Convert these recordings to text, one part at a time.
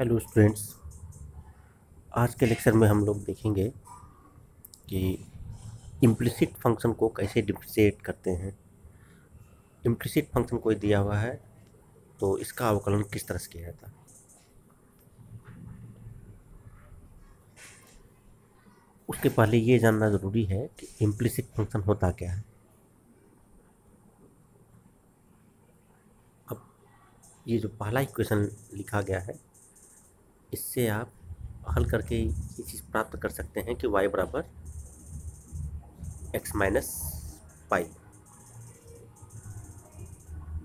Hello students. आज के lecture में हम लोग देखेंगे कि इम्प्लिसिट फंक्शन को कैसे डिफरेंशिएट करते हैं। इम्प्लिसिट फंक्शन कोई दिया हुआ है तो इसका अवकलन किस तरह से किया जाता है। उसके पहले ये जानना ज़रूरी है कि इम्प्लिसिट फंक्शन होता क्या है। अब ये जो पहला इक्वेशन लिखा गया है, इससे आप हल करके ये चीज़ प्राप्त कर सकते हैं कि y बराबर x माइनस पाई।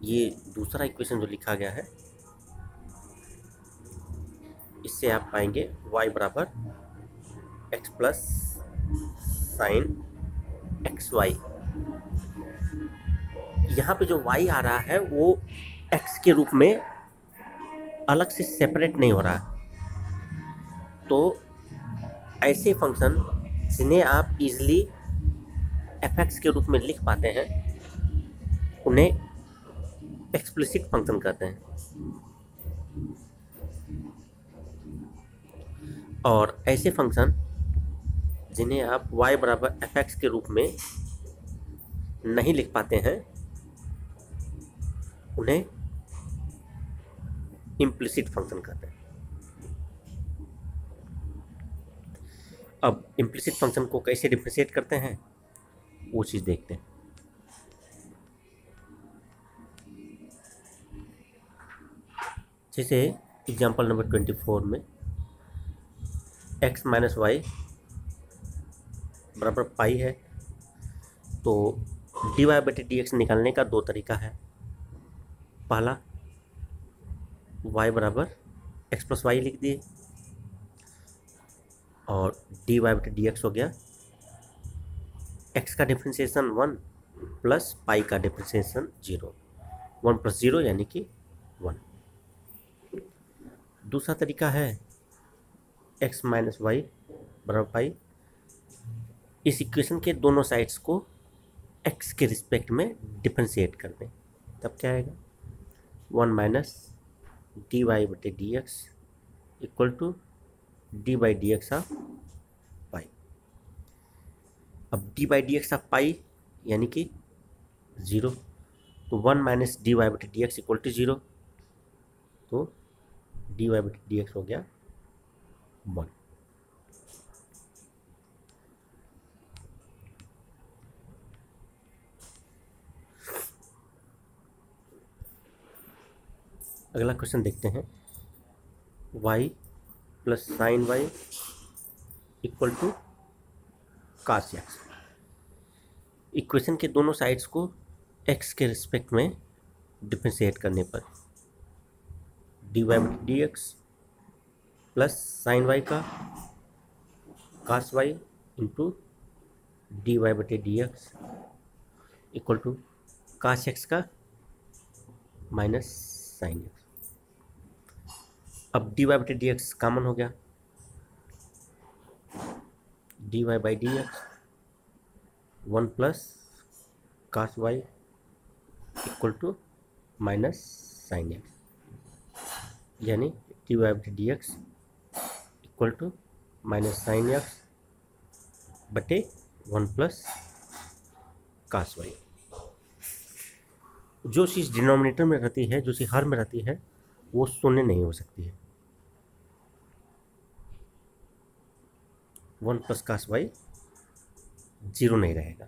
ये दूसरा इक्वेशन जो लिखा गया है, इससे आप पाएंगे y बराबर x plus sine x y. यहाँ पे जो y आ रहा है वो x के रूप में अलग से सेपरेट नहीं हो रहा है। तो ऐसे फंक्शन जिन्हें आप इजीली fx के रूप में लिख पाते हैं उन्हें एक्सप्लिसिट फंक्शन कहते हैं। और ऐसे फंक्शन जिन्हें आप y बराबर fx के रूप में नहीं लिख पाते हैं उन्हें इम्प्लिसिट फंक्शन कहते हैं। अब इम्प्लिसिट फंक्शन को कैसे डिफरेंशिएट करते हैं वो चीज़ देखते हैं। जैसे एग्जांपल नंबर 24 में x माइनस वाई बराबर पाई है, तो डी वाई बटे डी एक्स निकालने का दो तरीका है। पहला y बराबर x प्लस वाई लिख दिए और डी वाई बटे डी एक्स हो गया x का डिफ्रेंशिएशन 1 प्लस पाई का डिफ्रेंशिएशन 0। 1 प्लस 0 यानी कि 1। दूसरा तरीका है x माइनस वाई बराबर पाई। इस इक्वेशन के दोनों साइड्स को x के रिस्पेक्ट में डिफ्रेंशिएट कर दें, तब क्या आएगा 1 माइनस डी वाई बटे d x equal to d by d x of pi. अब d by d x of pi यानी कि 0, तो 1 माइनस डी वाई बटे डी एक्स इक्वल टू 0, तो डी वाई बटे डी एक्स हो गया 1। अगला क्वेश्चन देखते हैं। y plus sine y equal to cos x. Equation के दोनों साइड्स को x के रिस्पेक्ट में डिफरेंशिएट करने पर डी वाई बटे d x plus sine y का cos y into d y बटे d x equal to cos x का माइनस साइन एक्स। अब डी वाई बटे डी एक्स कॉमन हो गया, d y by d x 1 plus cos y equal to minus sine x, यानी d y बटे d x equal to minus sine x बटे 1 plus cos Y. जो चीज़ denominator में रहती है, जो चीज़ हर में रहती है, वो शून्य नहीं हो सकती है। 1 प्लस कास वाई 0 नहीं रहेगा।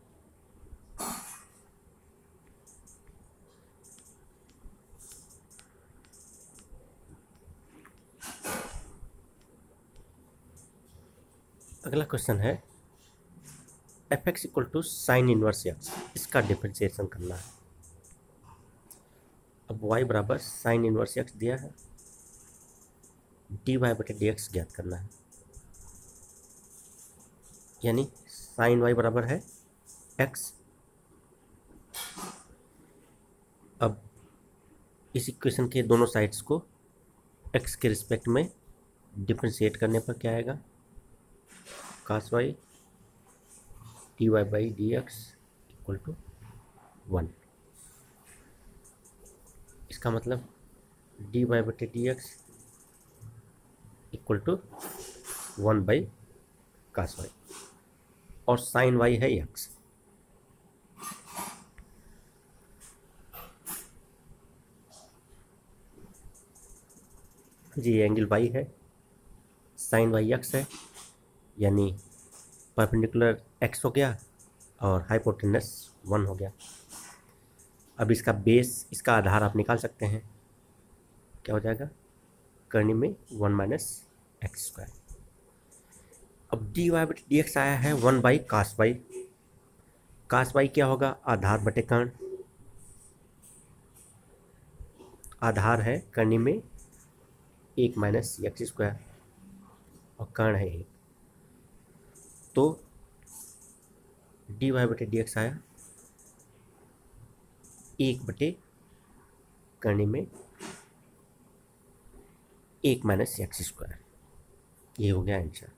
अगला क्वेश्चन है f x equal to sine inverse x, इसका डिफरेंशिएशन करना है। अब y बराबर साइन इनवर्स एक्स दिया है, डी वाई बटे डी एक्स ज्ञात करना है, यानी साइन y बराबर है x। अब इस इक्वेशन के दोनों साइड्स को x के रिस्पेक्ट में डिफरेंशिएट करने पर क्या आएगा cos y d y by d x equal to 1। इसका मतलब डी वाई बटे d x equal to 1/cos y और साइन y है x। जी एंगल y है, साइन y x है, यानी परपेंडिकुलर x हो गया और हाइपोटेनस 1 हो गया। अब इसका बेस, इसका आधार आप निकाल सकते हैं, क्या हो जाएगा, करने में 1 - x²। अब dy/dx आया है 1/cos y। cos y क्या होगा, आधार बटे कर्ण, आधार है करने में 1 - x² और कर्ण है 1, तो dy/dx आया 1 करने में 1 - x²। ये हो गया आंसर।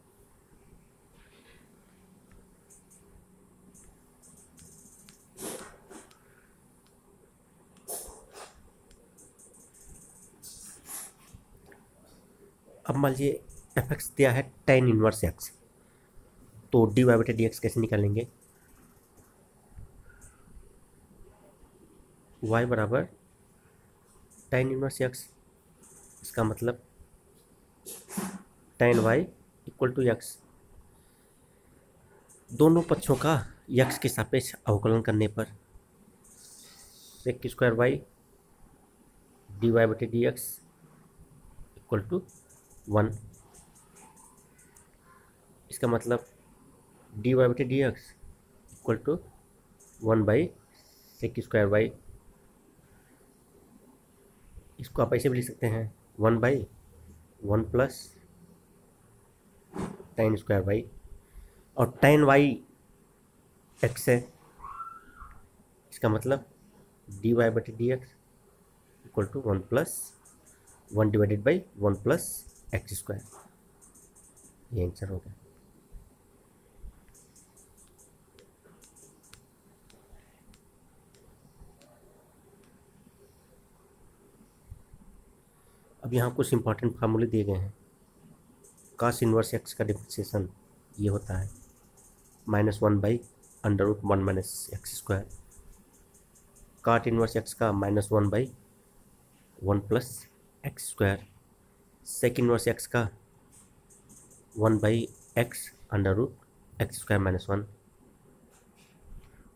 अब मान लीजिए f(x) दिया है tan इनवर्स x, तो dy/dx कैसे निकालेंगे, y बराबर tan इनवर्स x, इसका मतलब tan y equal to x। दोनों पक्षों का x के सापेक्ष अवकलन करने पर sec² y dy/dx equal to 1। इसका मतलब dy/dx equal to 1/sec² y। इसको आप ऐसे भी लिख सकते हैं 1/1 प्लस tan² y, और tan y x है, इसका मतलब dy/dx equal to 1 + 1 divided by 1 + x²। ये आंसर हो गया। अब यहाँ कुछ इंपॉर्टेंट फार्मूले दिए गए हैं। cos इनवर्स x का डिफरेंशिएशन ये होता है -1/√1 - x²। cot इनवर्स x का -1/1 + x²। sec इनवर्स x का 1/x √x² - 1।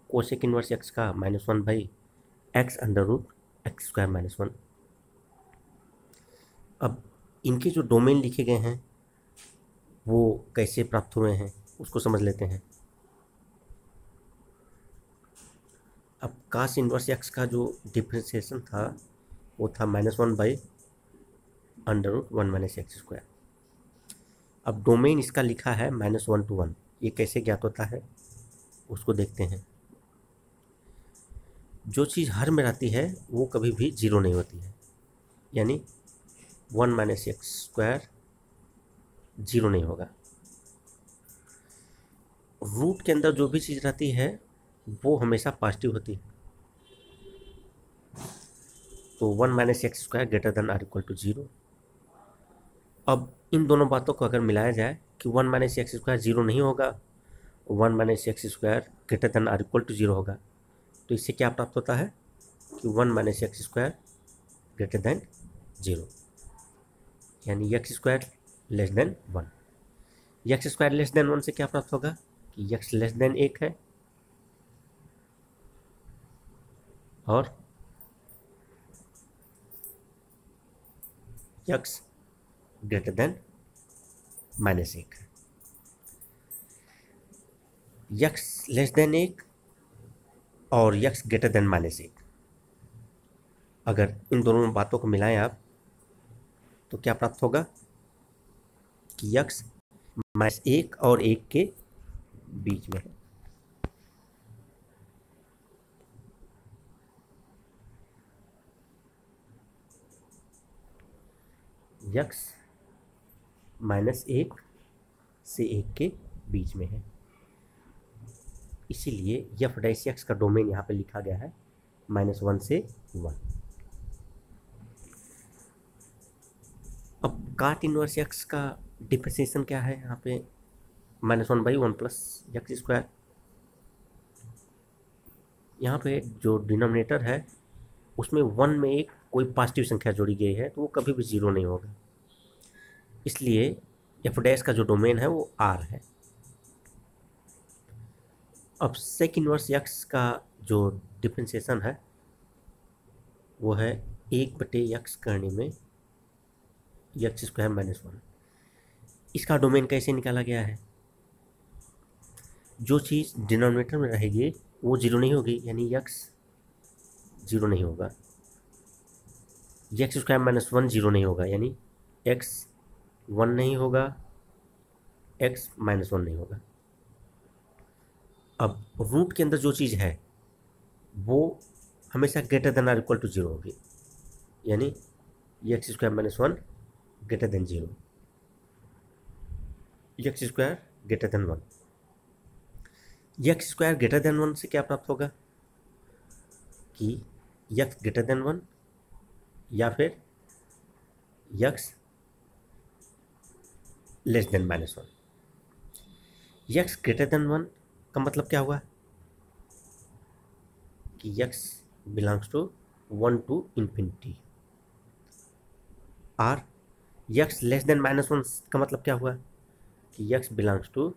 Cosec inverse x का -1/x √x² - 1। अब इनके जो डोमेन लिखे गए हैं वो कैसे प्राप्त हुए हैं उसको समझ लेते हैं। अब cos इनवर्स x का जो डिफरेंशिएशन था वो था -1/√1 - x²। अब डोमेन इसका लिखा है -1 to 1। ये कैसे ज्ञात होता है उसको देखते हैं। जो चीज़ हर में रहती है वो कभी भी 0 नहीं होती है, यानी 1 - x² 0 नहीं होगा। रूट के अंदर जो भी चीज़ रहती है वो हमेशा पॉजिटिव होती है, तो 1 - x² > 0। अब इन दोनों बातों को अगर मिलाया जाए कि 1 - x² 0 नहीं होगा, 1 - x² > 0 होगा, तो इससे क्या प्राप्त होता है कि 1 - x² > 0, यानी x² < 1। x² < 1 से क्या प्राप्त होगा कि x < 1 है और x ग्रेटर देन -1 है। x < 1 और x ग्रेटर देन -1, अगर इन दोनों बातों को मिलाएं आप तो क्या प्राप्त होगा कि x -1 और 1 के बीच में है। x -1 से 1 के बीच में है, इसीलिए f' का डोमेन यहाँ पे लिखा गया है -1 से 1। अब काट इनवर्स एक्स का डिफरेंशिएशन क्या है यहाँ पे, -1/1 प्लस एक्स स्क्वायर। यहाँ पे जो डिनोमिनेटर है उसमें 1 में एक कोई पॉजिटिव संख्या जोड़ी गई है तो वो कभी भी 0 नहीं होगा, इसलिए एफ डैश का जो डोमेन है वो आर है। अब सेक इनवर्स एक्स का जो डिफरेंशिएशन है वो है 1/x करने में एक्स स्क्वायर -1। इसका डोमेन कैसे निकाला गया है, जो चीज़ डिनोमिनेटर में रहेगी वो 0 नहीं होगी, यानी x 0 नहीं होगा, एक्स स्क्वायर -1 0 नहीं होगा, यानी x 1 नहीं होगा, x -1 नहीं होगा। अब रूट के अंदर जो चीज़ है वो हमेशा greater than or equal to 0 होगी, यानी x square -1 greater than 0, x square greater than 1। X square greater than 1 से क्या प्राप्त होगा कि एक्स ग्रेटर देन 1 या फिर x less than -1। X greater than 1 का मतलब क्या हुआ कि x belongs to 1 to infinity, और एक्स लेस देन -1 का मतलब क्या हुआ कि एक्स बिलोंग्स टू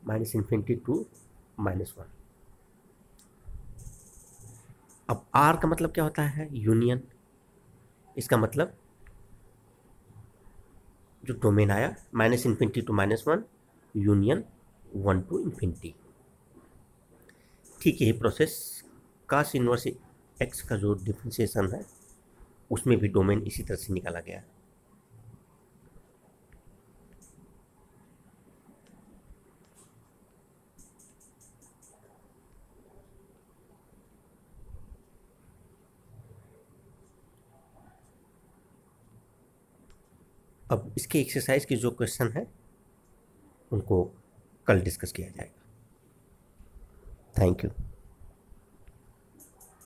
-∞ to -1। अब आर का मतलब क्या होता है, यूनियन। इसका मतलब जो डोमेन आया -∞ to -1 यूनियन 1 to infinity। ठीक यही प्रोसेस कास इनवर्स एक्स का जो डिफरेंशिएशन है उसमें भी डोमेन इसी तरह से निकाला गया है। अब इसके एक्सरसाइज की जो क्वेश्चन है उनको कल डिस्कस किया जाएगा। Thank you.